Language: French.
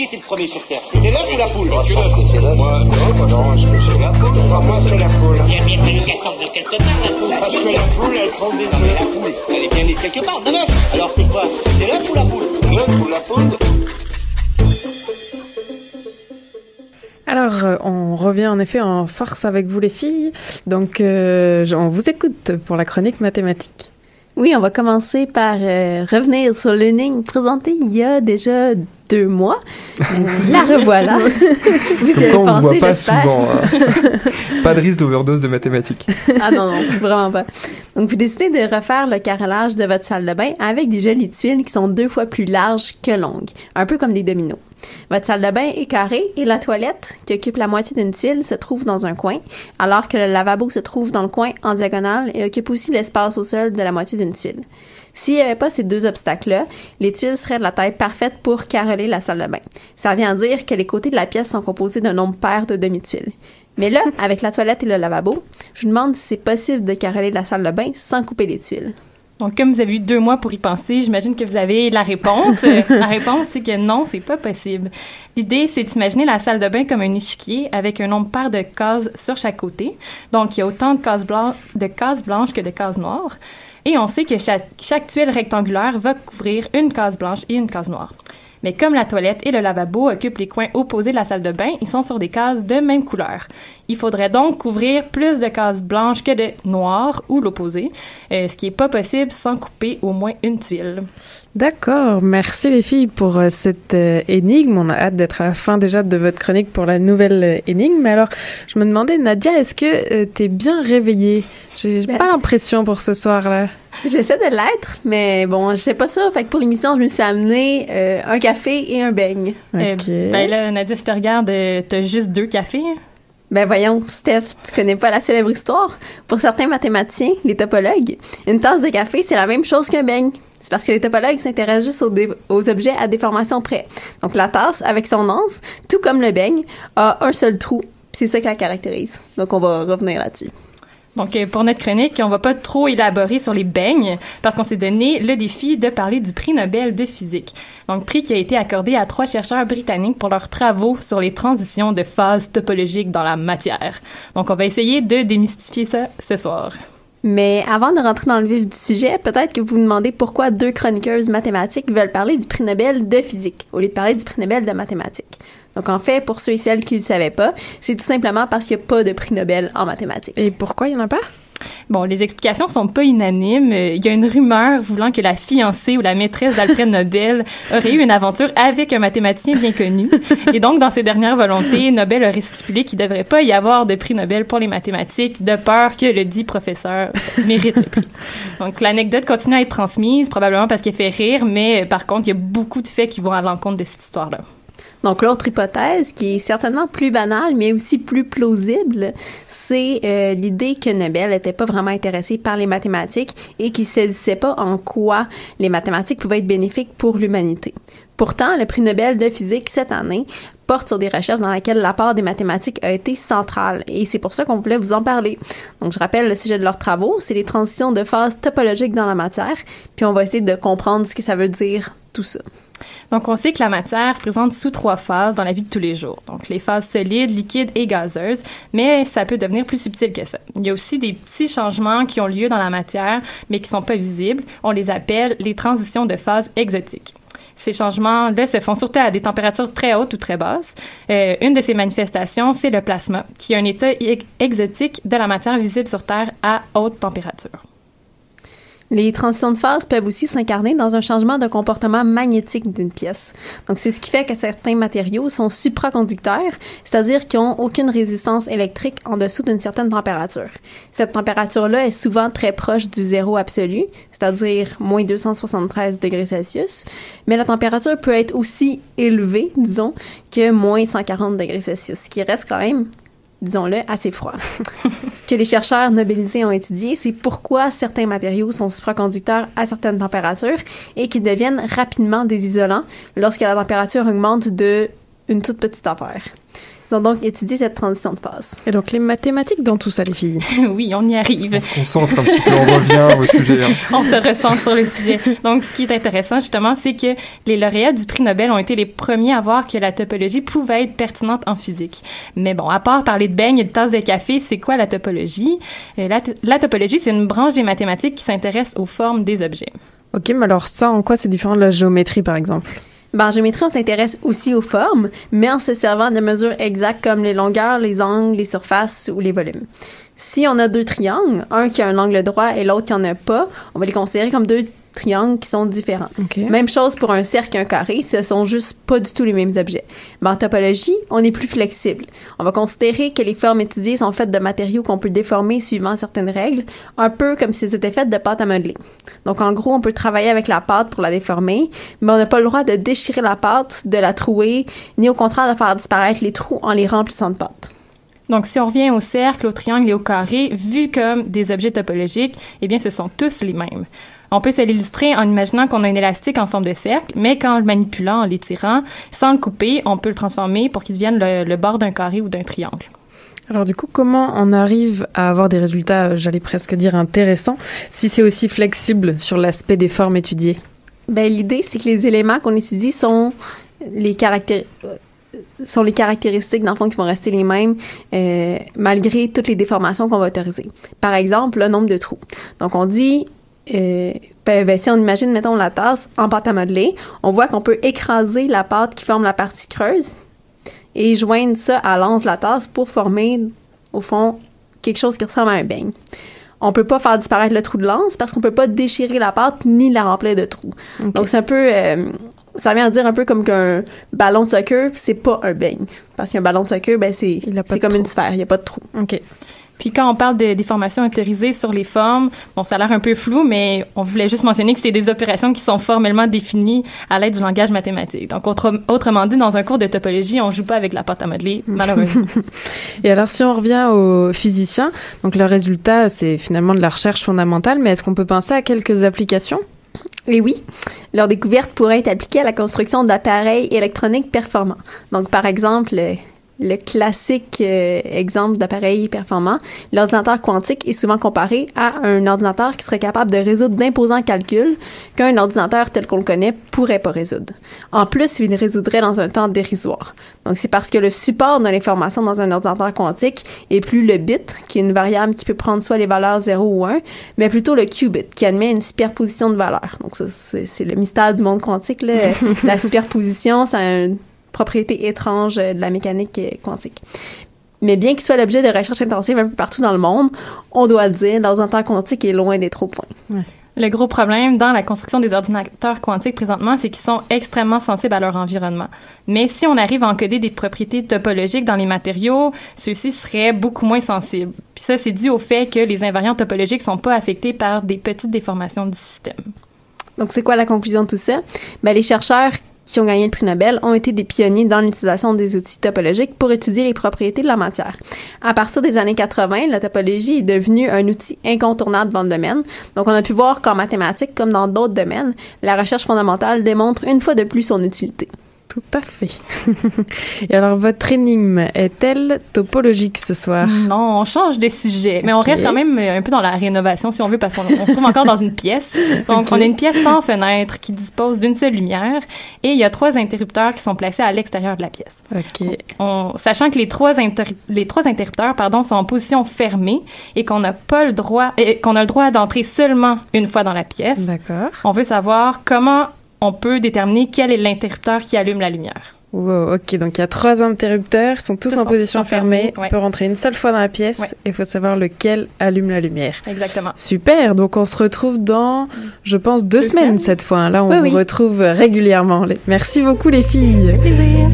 Qui était le premier sur Terre? C'était l'œuf ou la poule? C'est l'œuf. Moi, non, est-ce que c'est la poule? Pour moi, c'est la poule. Il y a bien fallu qu'elle sorte de quelque part, la poule. Parce que la poule, elle prend des œufs. La poule, elle est bien née quelque part, de l'œuf. Alors c'est quoi? C'est l'œuf ou la poule? L'œuf ou la poule? Alors, on revient en effet en force avec vous les filles. Donc, on vous écoute pour la chronique mathématique. Oui, on va commencer par revenir sur l'énigme présentée il y a déjà 2 mois. La revoilà. Vous y avez on ne voit pensé, pas j'espère. souvent. Pas de risque d'overdose de mathématiques. Ah non, vraiment pas. Donc, vous décidez de refaire le carrelage de votre salle de bain avec des jolies tuiles qui sont 2 fois plus larges que longues, un peu comme des dominos. Votre salle de bain est carrée et la toilette, qui occupe la moitié d'une tuile, se trouve dans un coin, alors que le lavabo se trouve dans le coin en diagonale et occupe aussi l'espace au sol de la moitié d'une tuile. S'il n'y avait pas ces 2 obstacles-là, les tuiles seraient de la taille parfaite pour carreler la salle de bain. Ça vient dire que les côtés de la pièce sont composés d'un nombre pair de demi-tuiles. Mais là, avec la toilette et le lavabo, je vous demande si c'est possible de carreler la salle de bain sans couper les tuiles. Donc, comme vous avez eu 2 mois pour y penser, j'imagine que vous avez la réponse. La réponse, c'est que non, c'est pas possible. L'idée, c'est d'imaginer la salle de bain comme un échiquier avec un nombre pair de cases sur chaque côté. Donc, il y a autant de cases blanches que de cases noires. Et on sait que chaque tuile rectangulaire va couvrir une case blanche et une case noire. Mais comme la toilette et le lavabo occupent les coins opposés de la salle de bain, ils sont sur des cases de même couleur. Il faudrait donc couvrir plus de cases blanches que de noires ou l'opposé, ce qui n'est pas possible sans couper au moins une tuile. D'accord, merci les filles pour cette énigme. On a hâte d'être à la fin déjà de votre chronique pour la nouvelle énigme. Mais alors, je me demandais, Nadia, est-ce que t'es bien réveillée? J'ai pas l'impression pour ce soir-là. J'essaie de l'être, mais bon, je sais pas ça. Fait que pour l'émission, je me suis amené un café et un beigne. OK. Ben là, Nadia, je te regarde, t'as juste 2 cafés. Ben voyons, Steph, tu connais pas la célèbre histoire? Pour certains mathématiciens, les topologues, une tasse de café, c'est la même chose qu'un beigne. C'est parce que les topologues s'intéressent juste aux objets à déformation près. Donc la tasse, avec son anse, tout comme le beigne, a un seul trou. Puis c'est ça qui la caractérise. Donc on va revenir là-dessus. Donc, pour notre chronique, on va pas trop élaborer sur les beignes parce qu'on s'est donné le défi de parler du prix Nobel de physique. Donc, prix qui a été accordé à 3 chercheurs britanniques pour leurs travaux sur les transitions de phases topologiques dans la matière. Donc, on va essayer de démystifier ça ce soir. Mais avant de rentrer dans le vif du sujet, peut-être que vous vous demandez pourquoi 2 chroniqueuses mathématiques veulent parler du prix Nobel de physique au lieu de parler du prix Nobel de mathématiques. Donc, en fait, pour ceux et celles qui ne le savaient pas, c'est tout simplement parce qu'il n'y a pas de prix Nobel en mathématiques. Et pourquoi il n'y en a pas? Bon, les explications sont pas unanimes. Il y a une rumeur voulant que la fiancée ou la maîtresse d'Alfred Nobel aurait eu une aventure avec un mathématicien bien connu. Et donc, dans ses dernières volontés, Nobel aurait stipulé qu'il ne devrait pas y avoir de prix Nobel pour les mathématiques de peur que le dit professeur mérite le prix. Donc, l'anecdote continue à être transmise, probablement parce qu'elle fait rire, mais par contre, il y a beaucoup de faits qui vont à l'encontre de cette histoire-là. Donc, l'autre hypothèse, qui est certainement plus banale, mais aussi plus plausible, c'est l'idée que Nobel n'était pas vraiment intéressé par les mathématiques et qu'il ne saisissait pas en quoi les mathématiques pouvaient être bénéfiques pour l'humanité. Pourtant, le prix Nobel de physique cette année porte sur des recherches dans lesquelles l'apport des mathématiques a été central, et c'est pour ça qu'on voulait vous en parler. Donc, je rappelle le sujet de leurs travaux, c'est les transitions de phases topologiques dans la matière, puis on va essayer de comprendre ce que ça veut dire, tout ça. Donc, on sait que la matière se présente sous 3 phases dans la vie de tous les jours. Donc, les phases solides, liquides et gazeuses, mais ça peut devenir plus subtil que ça. Il y a aussi des petits changements qui ont lieu dans la matière, mais qui sont pas visibles. On les appelle les transitions de phase exotiques. Ces changements-là se font surtout à des températures très hautes ou très basses. Une de ces manifestations, c'est le plasma, qui est un état exotique de la matière visible sur Terre à haute température. Les transitions de phase peuvent aussi s'incarner dans un changement de comportement magnétique d'une pièce. Donc, c'est ce qui fait que certains matériaux sont supraconducteurs, c'est-à-dire qu'ils n'ont aucune résistance électrique en dessous d'une certaine température. Cette température-là est souvent très proche du zéro absolu, c'est-à-dire moins 273 degrés Celsius, mais la température peut être aussi élevée, disons, que moins 140 degrés Celsius, ce qui reste quand même, disons-le, assez froid. Ce que les chercheurs nobelisés ont étudié, c'est pourquoi certains matériaux sont supraconducteurs à certaines températures et qu'ils deviennent rapidement des isolants lorsque la température augmente de une toute petite affaire. Ils ont donc étudié cette transition de phase. Et donc les mathématiques dans tout ça, les filles. Oui, on y arrive. On se concentre un petit peu, on revient au sujet. Hein. On se recentre sur le sujet. Donc, ce qui est intéressant, justement, c'est que les lauréats du prix Nobel ont été les premiers à voir que la topologie pouvait être pertinente en physique. Mais bon, à part parler de beignes et de tasses de café, c'est quoi la topologie? La topologie, c'est une branche des mathématiques qui s'intéresse aux formes des objets. Ok, mais alors ça, en quoi c'est différent de la géométrie, par exemple? Ben, en géométrie, on s'intéresse aussi aux formes, mais en se servant de mesures exactes comme les longueurs, les angles, les surfaces ou les volumes. Si on a deux triangles, un qui a un angle droit et l'autre qui n'en a pas, on va les considérer comme deux triangles qui sont différents. Okay. Même chose pour un cercle et un carré, ce sont juste pas du tout les mêmes objets. Mais en topologie, on est plus flexible. On va considérer que les formes étudiées sont faites de matériaux qu'on peut déformer suivant certaines règles, un peu comme si elles étaient faites de pâte à modeler. Donc en gros, on peut travailler avec la pâte pour la déformer, mais on n'a pas le droit de déchirer la pâte, de la trouer, ni au contraire de faire disparaître les trous en les remplissant de pâte. Donc, si on revient au cercle, au triangle et au carré, vus comme des objets topologiques, eh bien, ce sont tous les mêmes. On peut se l'illustrer en imaginant qu'on a un élastique en forme de cercle, mais qu'en le manipulant, en l'étirant, sans le couper, on peut le transformer pour qu'il devienne le bord d'un carré ou d'un triangle. Alors du coup, comment on arrive à avoir des résultats, j'allais presque dire intéressants, si c'est aussi flexible sur l'aspect des formes étudiées? Ben, l'idée, c'est que les éléments qu'on étudie sont les caractéristiques, dans le fond, qui vont rester les mêmes malgré toutes les déformations qu'on va autoriser. Par exemple, le nombre de trous. Donc, on dit... si on imagine, mettons, la tasse en pâte à modeler, on voit qu'on peut écraser la pâte qui forme la partie creuse et joindre ça à l'anse de la tasse pour former, au fond, quelque chose qui ressemble à un beigne. On peut pas faire disparaître le trou de l'anse parce qu'on peut pas déchirer la pâte ni la remplir de trous. Okay. Donc, c'est un peu... ça vient à dire un peu comme qu'un ballon de soccer, c'est pas un beigne. Parce qu'un ballon de soccer, ben c'est comme une sphère, il n'y a pas de trou. OK. Puis quand on parle de déformations autorisées sur les formes, bon, ça a l'air un peu flou, mais on voulait juste mentionner que c'est des opérations qui sont formellement définies à l'aide du langage mathématique. Donc, autrement dit, dans un cours de topologie, on joue pas avec la pâte à modeler, malheureusement. Et alors, si on revient aux physiciens, donc le résultat, c'est finalement de la recherche fondamentale, mais est-ce qu'on peut penser à quelques applications? Et oui, leur découverte pourrait être appliquée à la construction d'appareils électroniques performants. Donc, par exemple, le classique exemple d'appareil performant, l'ordinateur quantique est souvent comparé à un ordinateur qui serait capable de résoudre d'imposants calculs qu'un ordinateur tel qu'on le connaît pourrait pas résoudre. En plus, il résoudrait dans un temps dérisoire. Donc, c'est parce que le support de l'information dans un ordinateur quantique est plus le bit, qui est une variable qui peut prendre soit les valeurs 0 ou 1, mais plutôt le qubit, qui admet une superposition de valeurs. Donc, ça, c'est le mystère du monde quantique, là. La superposition, ça a une propriété étrange de la mécanique quantique. Mais bien qu'il soit l'objet de recherche intensive un peu partout dans le monde, on doit le dire, l'ordinateur quantique est loin d'être au point. Ouais. Le gros problème dans la construction des ordinateurs quantiques présentement, c'est qu'ils sont extrêmement sensibles à leur environnement. Mais si on arrive à encoder des propriétés topologiques dans les matériaux, ceux-ci seraient beaucoup moins sensibles. Puis ça, c'est dû au fait que les invariants topologiques sont pas affectés par des petites déformations du système. Donc, c'est quoi la conclusion de tout ça? Ben, les chercheurs qui ont gagné le prix Nobel ont été des pionniers dans l'utilisation des outils topologiques pour étudier les propriétés de la matière. À partir des années 80, la topologie est devenue un outil incontournable dans le domaine. Donc, on a pu voir qu'en mathématiques, comme dans d'autres domaines, la recherche fondamentale démontre une fois de plus son utilité. Tout à fait. Et alors, votre énigme est-elle topologique ce soir? Non, on change de sujet. Mais on reste quand même un peu dans la rénovation, si on veut, parce qu'on se trouve encore dans une pièce. Donc, on a une pièce sans fenêtre qui dispose d'une seule lumière et il y a 3 interrupteurs qui sont placés à l'extérieur de la pièce. OK. Sachant que les trois interrupteurs, sont en position fermée et qu'on n'a pas le droit, qu'on a le droit d'entrer seulement une fois dans la pièce. D'accord. On veut savoir comment on peut déterminer quel est l'interrupteur qui allume la lumière. Wow, OK. Donc, il y a 3 interrupteurs, ils sont tous en position fermée. Ouais. On peut rentrer une seule fois dans la pièce et il faut savoir lequel allume la lumière. Exactement. Super. Donc, on se retrouve dans, je pense, 2 semaines cette fois. Là, on vous retrouve régulièrement. Merci beaucoup, les filles. Avec plaisir.